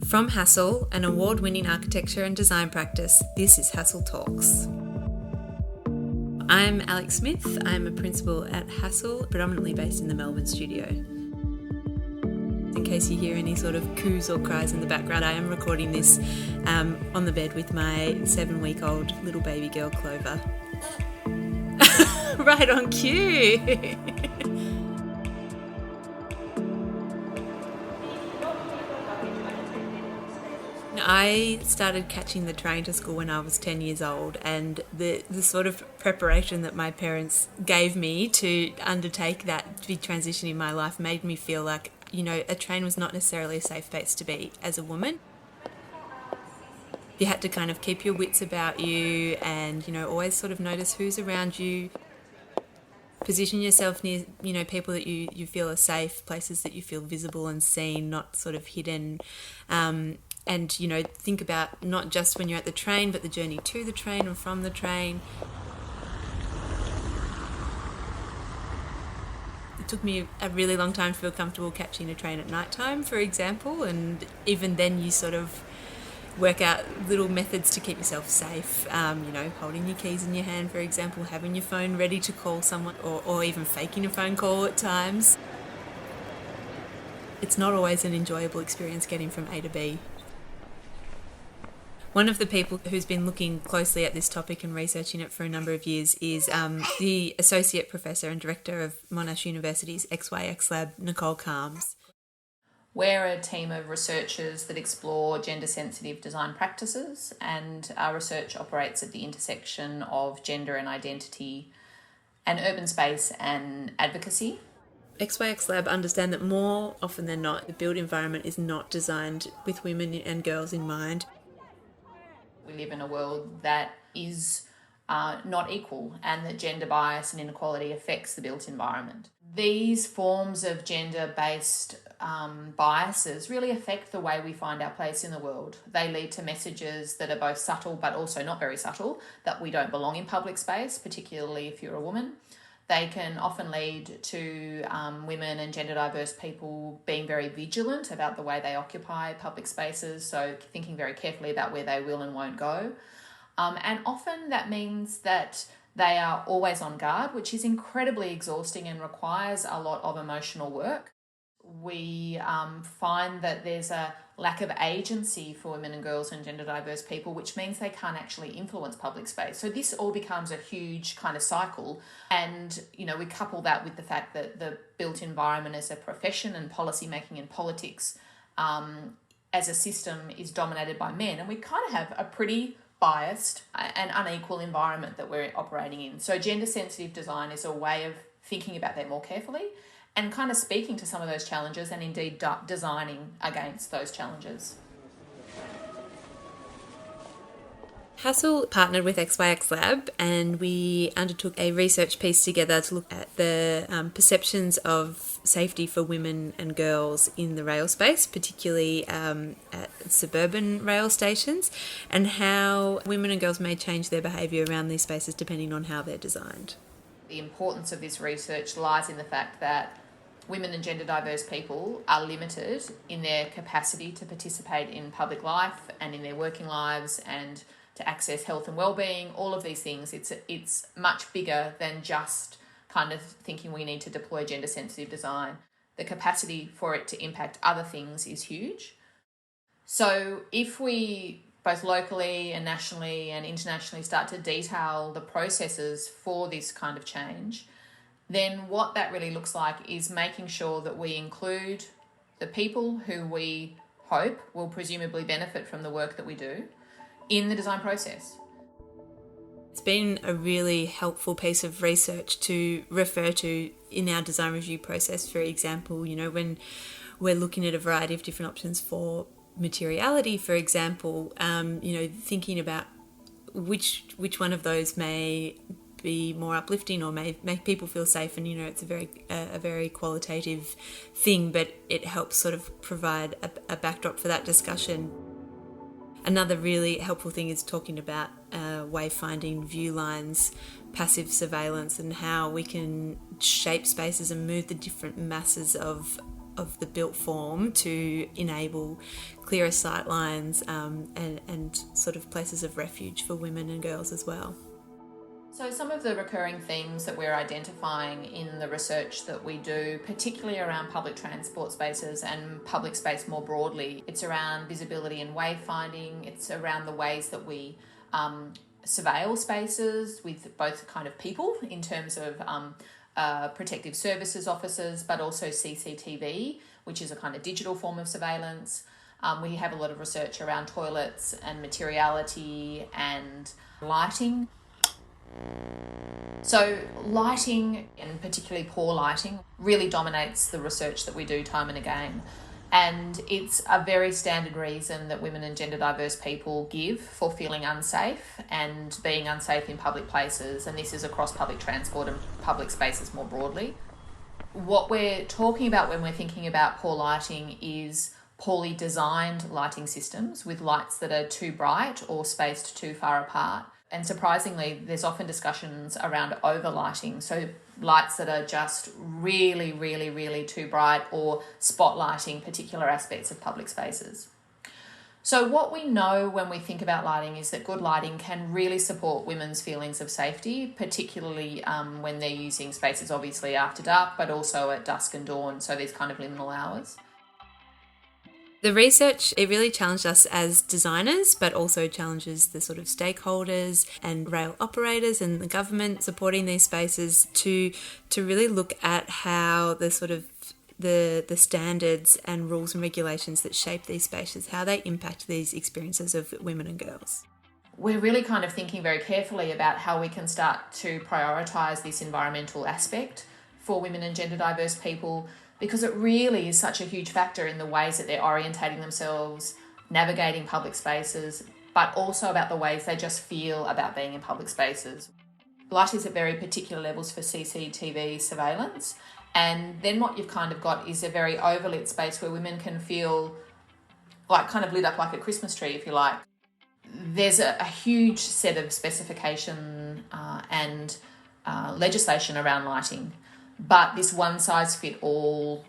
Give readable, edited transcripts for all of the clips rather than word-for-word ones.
From HASSELL, an award-winning architecture and design practice, this is HASSELL Talks. I'm Alex Smith. I'm a principal at HASSELL, predominantly based in the Melbourne studio. In case you hear any sort of coos or cries in the background, I am recording this on the bed with my 7-week-old little baby girl, Clover. Right on cue! I started catching the train to school when I was 10 years old, and the sort of preparation that my parents gave me to undertake that big transition in my life made me feel like, you know, a train was not necessarily a safe place to be as a woman. You had to kind of keep your wits about you and, you know, always sort of notice who's around you. Position yourself near, you know, people that you feel are safe, places that you feel visible and seen, not sort of hidden. And, you know, think about not just when you're at the train, but the journey to the train and from the train. It took me a really long time to feel comfortable catching a train at night time, for example, and even then you sort of work out little methods to keep yourself safe, you know, holding your keys in your hand, for example, having your phone ready to call someone, or even faking a phone call at times. It's not always an enjoyable experience getting from A to B. One of the people who's been looking closely at this topic and researching it for a number of years is the Associate Professor and Director of Monash University's XYX Lab, Nicole Kalms. We're a team of researchers that explore gender-sensitive design practices, and our research operates at the intersection of gender and identity and urban space and advocacy. XYX Lab understand that more often than not, the built environment is not designed with women and girls in mind. We live in a world that is not equal, and that gender bias and inequality affects the built environment. These forms of gender-based biases really affect the way we find our place in the world. They lead to messages that are both subtle but also not very subtle, that we don't belong in public space, particularly if you're a woman. They can often lead to women and gender diverse people being very vigilant about the way they occupy public spaces, so thinking very carefully about where they will and won't go. And often that means that they are always on guard, which is incredibly exhausting and requires a lot of emotional work. We find that there's a lack of agency for women and girls and gender diverse people, which means they can't actually influence public space. So this all becomes a huge kind of cycle. And, you know, we couple that with the fact that the built environment as a profession and policy making and politics as a system is dominated by men. And we kind of have a pretty biased and unequal environment that we're operating in. So gender sensitive design is a way of thinking about that more carefully and kind of speaking to some of those challenges and indeed designing against those challenges. HASSELL partnered with XYX Lab, and we undertook a research piece together to look at the perceptions of safety for women and girls in the rail space, particularly at suburban rail stations, and how women and girls may change their behaviour around these spaces depending on how they're designed. The importance of this research lies in the fact that women and gender diverse people are limited in their capacity to participate in public life and in their working lives and to access health and well-being, all of these things. It's much bigger than just kind of thinking we need to deploy gender-sensitive design. The capacity for it to impact other things is huge. So if we both locally and nationally and internationally start to detail the processes for this kind of change, then what that really looks like is making sure that we include the people who we hope will presumably benefit from the work that we do in the design process. It's been a really helpful piece of research to refer to in our design review process. For example, you know, when we're looking at a variety of different options for materiality, for example, you know, thinking about which one of those may be more uplifting or may make people feel safe, and you know, it's a very qualitative thing, but it helps sort of provide a backdrop for that discussion. Another really helpful thing is talking about wayfinding, view lines, passive surveillance, and how we can shape spaces and move the different masses of of the built form to enable clearer sightlines and sort of places of refuge for women and girls as well. So some of the recurring themes that we're identifying in the research that we do, particularly around public transport spaces and public space more broadly, it's around visibility and wayfinding, it's around the ways that we surveil spaces with both kind of people in terms of protective services officers, but also CCTV, which is a kind of digital form of surveillance. We have a lot of research around toilets and materiality and lighting. So lighting, and particularly poor lighting, really dominates the research that we do time and again. And it's a very standard reason that women and gender diverse people give for feeling unsafe and being unsafe in public places. And this is across public transport and public spaces more broadly. What we're talking about when we're thinking about poor lighting is poorly designed lighting systems with lights that are too bright or spaced too far apart. And surprisingly, there's often discussions around overlighting, so lights that are just really, really, really too bright or spotlighting particular aspects of public spaces. So what we know when we think about lighting is that good lighting can really support women's feelings of safety, particularly when they're using spaces obviously after dark, but also at dusk and dawn, so these kind of liminal hours. The research, it really challenged us as designers, but also challenges the sort of stakeholders and rail operators and the government supporting these spaces to really look at how the sort of the standards and rules and regulations that shape these spaces, how they impact these experiences of women and girls. We're really kind of thinking very carefully about how we can start to prioritise this environmental aspect for women and gender diverse people, because it really is such a huge factor in the ways that they're orientating themselves, navigating public spaces, but also about the ways they just feel about being in public spaces. Light is at very particular levels for CCTV surveillance, and then what you've kind of got is a very overlit space where women can feel like kind of lit up like a Christmas tree, if you like. There's a huge set of specification and legislation around lighting, but this one-size-fit-all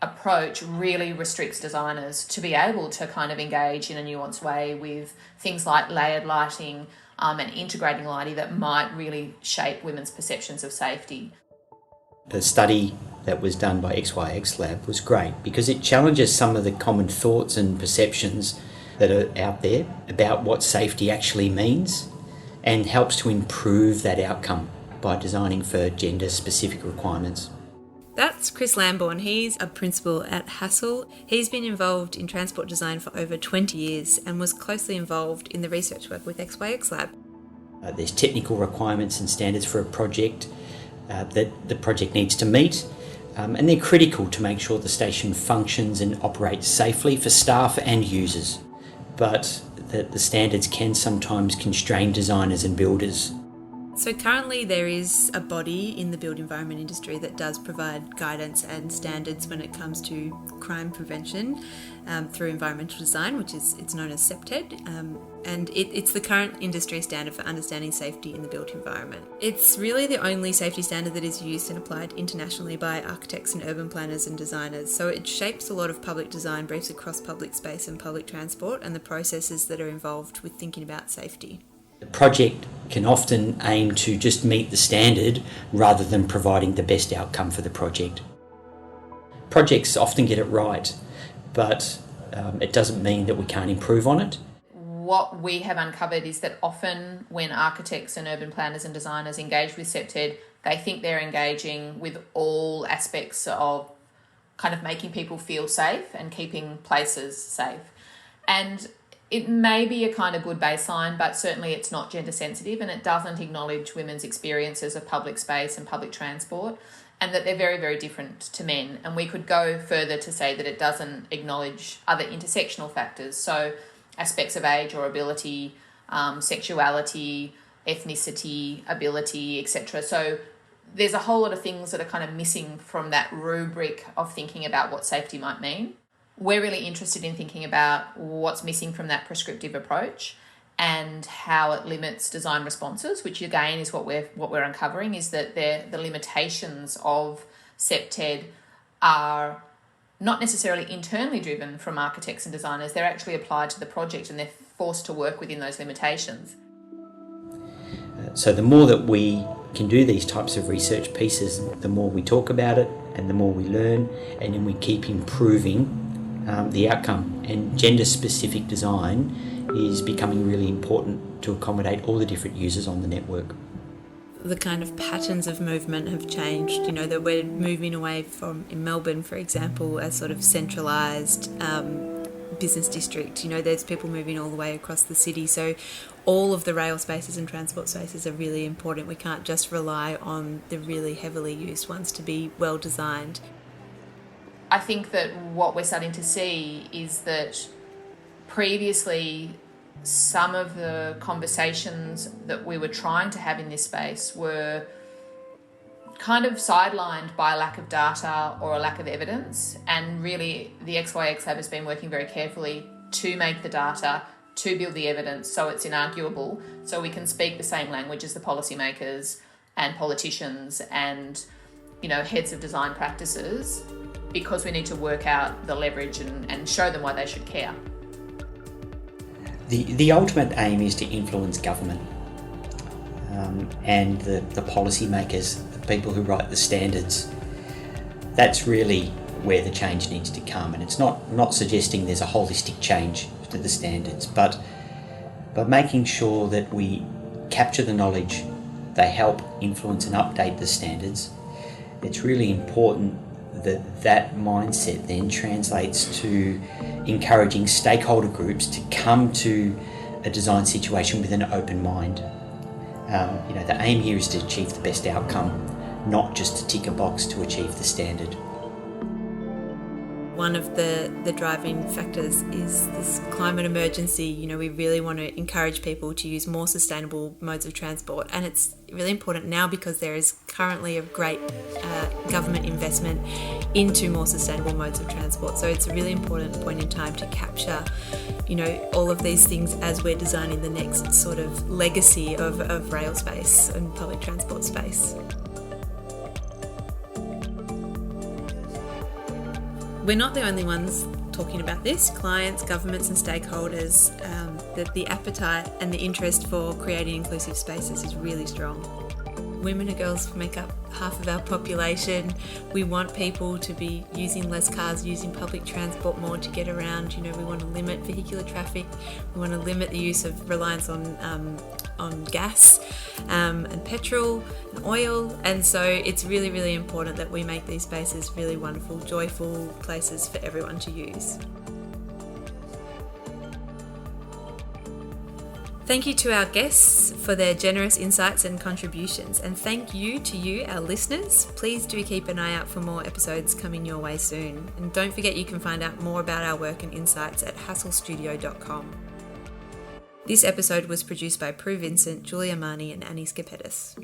approach really restricts designers to be able to kind of engage in a nuanced way with things like layered lighting and integrating lighting that might really shape women's perceptions of safety. The study that was done by XYX Lab was great because it challenges some of the common thoughts and perceptions that are out there about what safety actually means and helps to improve that outcome by designing for gender-specific requirements. That's Chris Lambourne. He's a principal at HASSELL. He's been involved in transport design for over 20 years and was closely involved in the research work with XYX Lab. There's technical requirements and standards for a project that the project needs to meet, and they're critical to make sure the station functions and operates safely for staff and users. But the standards can sometimes constrain designers and builders. So currently there is a body in the built environment industry that does provide guidance and standards when it comes to crime prevention through environmental design, which is it's known as CEPTED, and it's the current industry standard for understanding safety in the built environment. It's really the only safety standard that is used and applied internationally by architects and urban planners and designers. So it shapes a lot of public design briefs across public space and public transport and the processes that are involved with thinking about safety. The project can often aim to just meet the standard rather than providing the best outcome for the project. Projects often get it right, but it doesn't mean that we can't improve on it. What we have uncovered is that often when architects and urban planners and designers engage with CEPTED, they think they're engaging with all aspects of kind of making people feel safe and keeping places safe. And it may be a kind of good baseline, but certainly it's not gender sensitive and it doesn't acknowledge women's experiences of public space and public transport, and that they're very, very different to men. And we could go further to say that it doesn't acknowledge other intersectional factors, so aspects of age or ability, sexuality, ethnicity, ability, etc. So there's a whole lot of things that are kind of missing from that rubric of thinking about what safety might mean. We're really interested in thinking about what's missing from that prescriptive approach and how it limits design responses, which again is what we're uncovering, is that the limitations of CEPTED are not necessarily internally driven from architects and designers. They're actually applied to the project and they're forced to work within those limitations. So the more that we can do these types of research pieces, the more we talk about it and the more we learn, and then we keep improving the outcome. And gender-specific design is becoming really important to accommodate all the different users on the network. The kind of patterns of movement have changed, that we're moving away from, in Melbourne, for example, a sort of centralised business district. There's people moving all the way across the city. So all of the rail spaces and transport spaces are really important. We can't just rely on the really heavily used ones to be well designed. I think that what we're starting to see is that previously some of the conversations that we were trying to have in this space were kind of sidelined by a lack of data or a lack of evidence, and really the XYX Lab has been working very carefully to make the data, to build the evidence so it's inarguable, so we can speak the same language as the policymakers and politicians and heads of design practices, because we need to work out the leverage and show them why they should care. The ultimate aim is to influence government and the policymakers, the people who write the standards. That's really where the change needs to come, and it's not suggesting there's a holistic change to the standards, but making sure that we capture the knowledge, they help influence and update the standards. It's really important that mindset then translates to encouraging stakeholder groups to come to a design situation with an open mind. The aim here is to achieve the best outcome, not just to tick a box to achieve the standard. One of the driving factors is this climate emergency. We really want to encourage people to use more sustainable modes of transport, and it's really important now because there is currently a great government investment into more sustainable modes of transport. So it's a really important point in time to capture all of these things as we're designing the next sort of legacy of rail space and public transport space. We're not the only ones talking about this. Clients, governments and stakeholders, the appetite and the interest for creating inclusive spaces is really strong. Women and girls make up half of our population. We want people to be using less cars, using public transport more to get around. We want to limit vehicular traffic. We want to limit the use of reliance on gas and petrol and oil. And so it's really, really important that we make these spaces really wonderful, joyful places for everyone to use. Thank you to our guests for their generous insights and contributions, and thank you to you, our listeners. Please do keep an eye out for more episodes coming your way soon. And don't forget you can find out more about our work and insights at HASSELLstudio.com. This episode was produced by Prue Vincent, Julia Marnie and Annie Skipettis.